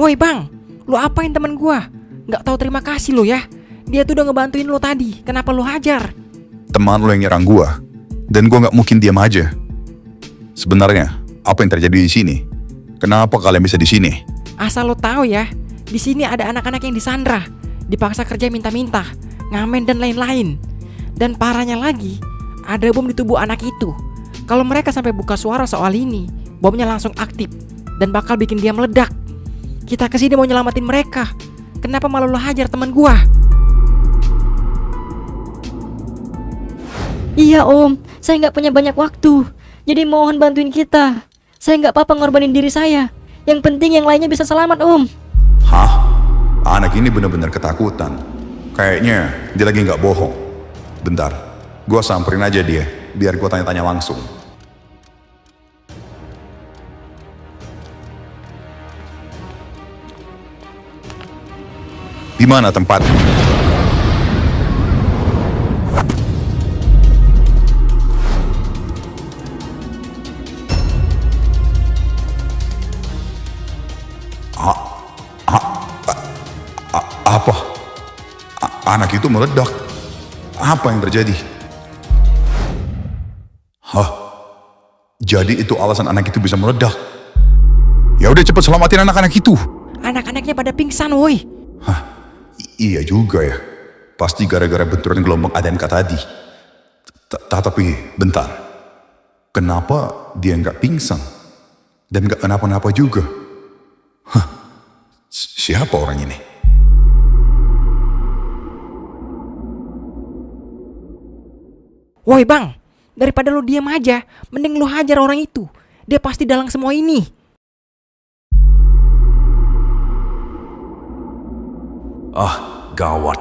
Woi bang, lu apain temen gua? Nggak tahu terima kasih lo ya. Dia tuh udah ngebantuin lo tadi. Kenapa lu hajar? Teman lo yang nyerang gua, dan gua nggak mungkin diam aja. Sebenarnya, apa yang terjadi di sini? Kenapa kalian bisa di sini? Asal lo tahu ya, di sini ada anak-anak yang disandra, dipaksa kerja minta-minta, ngamen dan lain-lain. Dan parahnya lagi, ada bom di tubuh anak itu. Kalau mereka sampai buka suara soal ini, bomnya langsung aktif dan bakal bikin dia meledak. Kita kesini mau nyelamatin mereka. Kenapa malah lo hajar teman gua? Iya om, saya nggak punya banyak waktu. Jadi mohon bantuin kita. Saya nggak apa-apa ngorbanin diri saya. Yang penting yang lainnya bisa selamat om. Hah? Anak ini benar-benar ketakutan. Kayaknya dia lagi nggak bohong. Bentar, gua samperin aja dia, biar gua tanya-tanya langsung. Di mana tempatnya? Apa? Anak itu meledak. Apa yang terjadi? Hah? Jadi itu alasan anak itu bisa meledak? Ya udah cepet selamatin anak-anak itu. Anak-anaknya pada pingsan woi. Hah? Iya juga ya. Pasti gara-gara benturan gelombang ADNK tadi. Tapi bentar. Kenapa dia nggak pingsan? Dan nggak kenapa-napa juga? Hah? Siapa orang ini? Woi bang, daripada lu diam aja, mending lu hajar orang itu. Dia pasti dalang semua ini. Ah, gawat.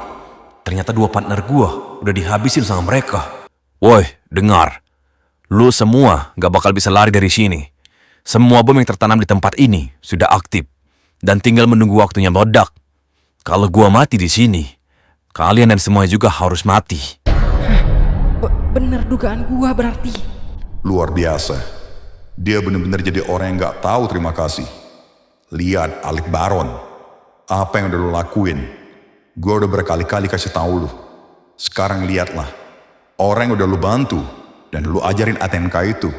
Ternyata dua partner gua udah dihabisin sama mereka. Woi, dengar. Lu semua gak bakal bisa lari dari sini. Semua bom yang tertanam di tempat ini sudah aktif dan tinggal menunggu waktunya meledak. Kalau gua mati di sini, kalian dan semuanya juga harus mati. Bener dugaan gua berarti. Luar biasa. Dia benar-benar jadi orang yang gak tahu terima kasih. Lihat Alec Baron. Apa yang udah lo lakuin. Gue udah berkali-kali kasih tahu lo. Sekarang lihatlah. Orang yang udah lo bantu dan lo ajarin ATNK itu,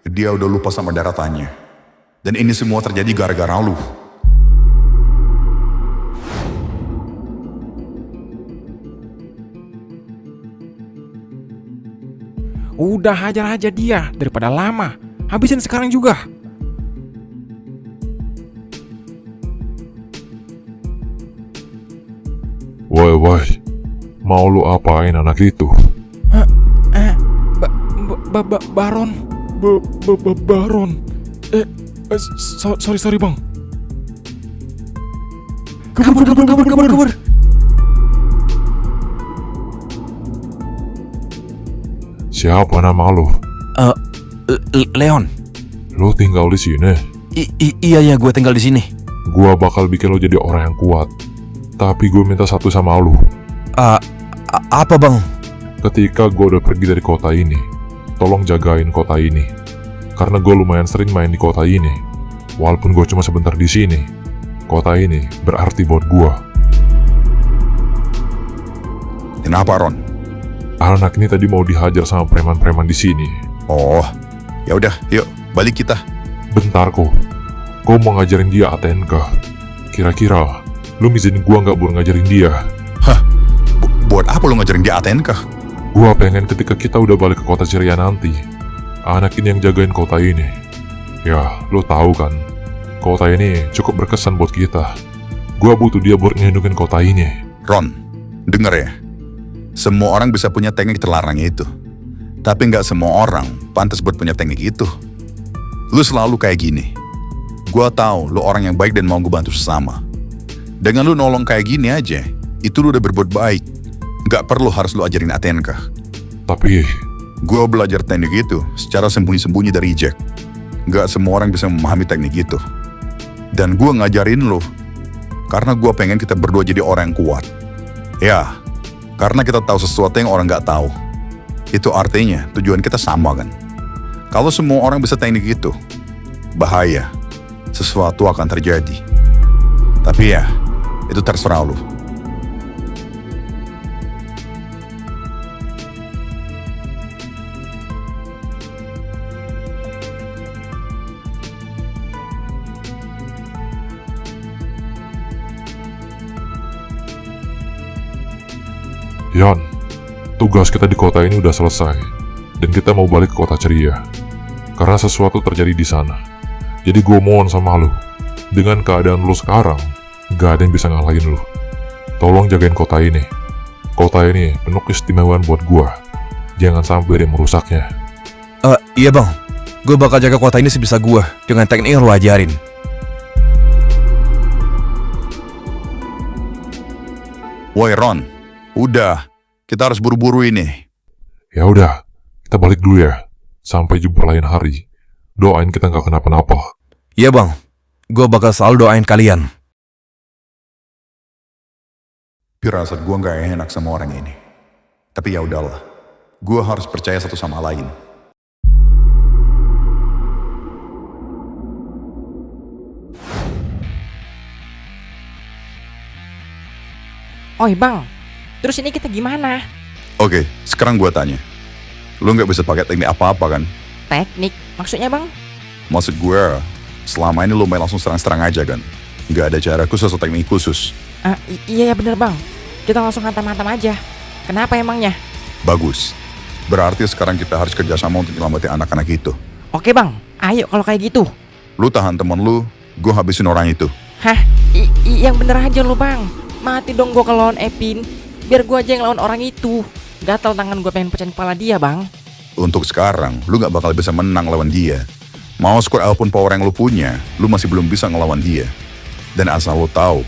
dia udah lupa sama daratannya. Dan ini semua terjadi gara-gara lo. Udah hajar aja dia daripada lama. Habisin sekarang juga. Woi, mau lu apain anak itu? Baron. Baron. Sorry bang. Kabur. Siapa nama lu? Leon. Lu tinggal di sini. Iya, gue tinggal di sini. Gua bakal bikin lu jadi orang yang kuat. Tapi gue minta satu sama lu. Apa bang? Ketika gue udah pergi dari kota ini, tolong jagain kota ini. Karena gue lumayan sering main di kota ini. Walaupun gue cuma sebentar di sini, kota ini berarti buat gue. Kenapa Ron? Anak ini tadi mau dihajar sama preman-preman di sini. Oh, ya udah, yuk balik kita. Bentar kok mau ngajarin dia ATNK. Kira-kira lu ngizinin gua nggak buat ngajarin dia? Hah? Buat apa lu ngajarin dia ATNK? Gua pengen ketika kita udah balik ke kota ceria nanti, anak ini yang jagain kota ini. Ya, lu tahu kan, kota ini cukup berkesan buat kita. Gua butuh dia buat ngelindungin kota ini. Ron, denger ya. Semua orang bisa punya teknik terlarang itu. Tapi nggak semua orang pantas buat punya teknik itu. Lu selalu kayak gini. Gua tahu lu orang yang baik dan mau gue bantu sesama. Dengan lu nolong kayak gini aja, itu lu udah berbuat baik. Nggak perlu harus lu ajarin ATNK. Tapi Gua belajar teknik itu secara sembunyi-sembunyi dari Jack. Nggak semua orang bisa memahami teknik itu. Dan gua ngajarin lu karena gua pengen kita berdua jadi orang yang kuat. Ya, karena kita tahu sesuatu yang orang nggak tahu. Itu artinya tujuan kita sama kan. Kalau semua orang bisa teknik itu, bahaya. Sesuatu akan terjadi. Tapi ya, itu terserah lu. Yan, tugas kita di kota ini udah selesai, dan kita mau balik ke kota ceria. Karena sesuatu terjadi di sana. Jadi gue mohon sama lu, dengan keadaan lu sekarang, gak ada yang bisa ngalahin lu. Tolong jagain kota ini. Kota ini penuh keistimewaan buat gue. Jangan sampai dia merusaknya. Iya bang, gue bakal jaga kota ini sebisa gue dengan teknik yang lu ajarin. Woi Ron, udah, kita harus buru-buru ini. Ya udah, kita balik dulu ya. Sampai jumpa lain hari. Doain kita nggak kenapa-napa. Iya bang, gue bakal selalu doain kalian. Firasat gue nggak enak sama orang ini. Tapi ya udahlah, gue harus percaya satu sama lain. Oi bang, terus ini kita gimana? Oke, sekarang gue tanya. Lu nggak bisa pakai teknik apa-apa kan? Teknik? Maksudnya bang? Maksud gue, selama ini lu main langsung serang-serang aja kan? Nggak ada cara khusus atau teknik khusus. Iya bener bang, kita langsung hantam-hantam aja. Kenapa emangnya? Bagus. Berarti sekarang kita harus kerjasama untuk nyelamatin anak-anak itu. Oke bang, ayo kalau kayak gitu. Lu tahan temen lu, gue habisin orang itu. Hah? Yang bener aja lu bang. Mati dong gue kalau lawan Epin. Biar gue aja yang lawan orang itu. Gatal tangan gue pengen pecahin kepala dia bang. Untuk sekarang, lu gak bakal bisa menang lawan dia. Mau squad apapun power yang lu punya, lu masih belum bisa ngelawan dia. Dan asal lu tahu,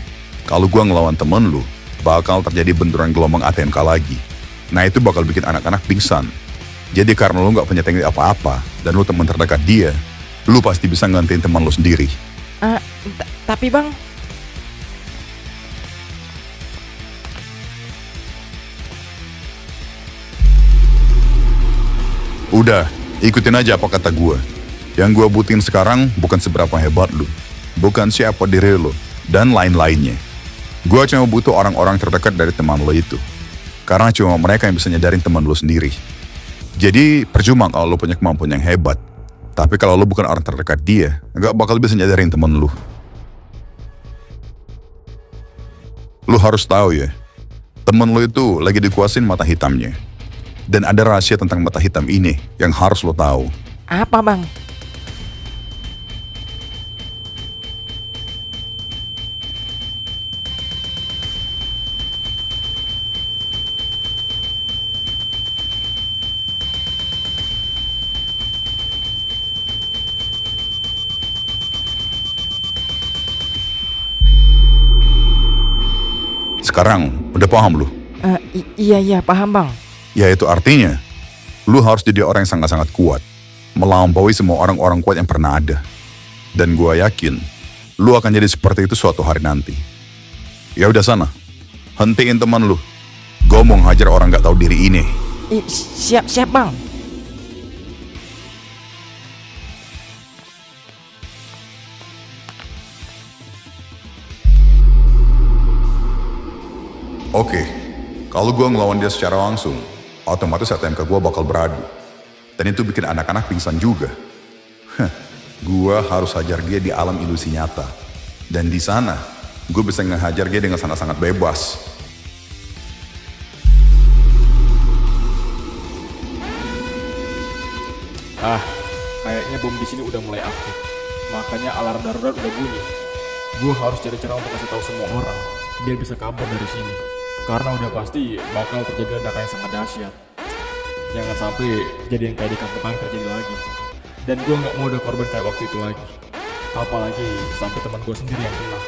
kalau gua ngelawan temen lu, bakal terjadi benturan gelombang ATMK lagi. Nah itu bakal bikin anak-anak pingsan. Jadi karena lu gak punya teknik apa-apa, dan lu teman terdekat dia, lu pasti bisa ngantiin teman lu sendiri. Tapi bang, udah, ikutin aja apa kata gua. Yang gua butuhin sekarang bukan seberapa hebat lu, bukan siapa diri lu, dan lain-lainnya. Gua cuma butuh orang-orang terdekat dari teman lu itu. Karena cuma mereka yang bisa nyadarin teman lu sendiri. Jadi percuma kalau lu punya kemampuan yang hebat. Tapi kalau lu bukan orang terdekat dia, gak bakal bisa nyadarin teman lu. Lu harus tahu ya, temen lu itu lagi dikuasain mata hitamnya. Dan ada rahasia tentang mata hitam ini yang harus lu tahu. apa bang? Sekarang, udah paham lu? Iya paham bang. Yaitu artinya, lu harus jadi orang yang sangat-sangat kuat. Melampaui semua orang-orang kuat yang pernah ada. Dan gua yakin, lu akan jadi seperti itu suatu hari nanti. Ya udah sana, hentiin teman lu. Gua mau hajar orang gak tahu diri ini. Siap bang. Oke, kalau gua ngelawan dia secara langsung, otomatis ATMK gua bakal beradu. Dan itu bikin anak-anak pingsan juga. Gua harus hajar dia di alam ilusi nyata. Dan di sana, gue bisa ngehajar dia dengan sangat-sangat bebas. Kayaknya bom di sini udah mulai aktif. Makanya alarm darurat udah bunyi. Gue harus cari cara untuk kasih tahu semua orang biar bisa kabur dari sini. Karena udah pasti bakal terjadi ledakan yang sangat dahsyat. Jangan sampai jadi yang kayak di kampung terjadi lagi. Dan gue nggak mau ada korban kayak waktu itu lagi. Apalagi sampai teman gue sendiri yang kena.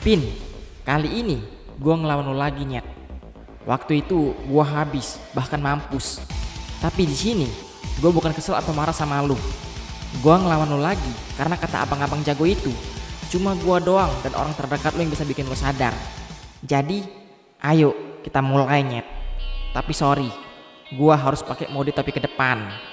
Pin, kali ini gua ngelawan lo lagi nyet. Waktu itu gua habis, bahkan mampus. Tapi di sini gua bukan kesel atau marah sama lu. Gua ngelawan lo lagi karena kata abang-abang jago itu cuma gua doang dan orang terdekat lo yang bisa bikin lo sadar. Jadi, ayo kita mulai nyet. Tapi sorry, gua harus pakai mode tapi ke depan.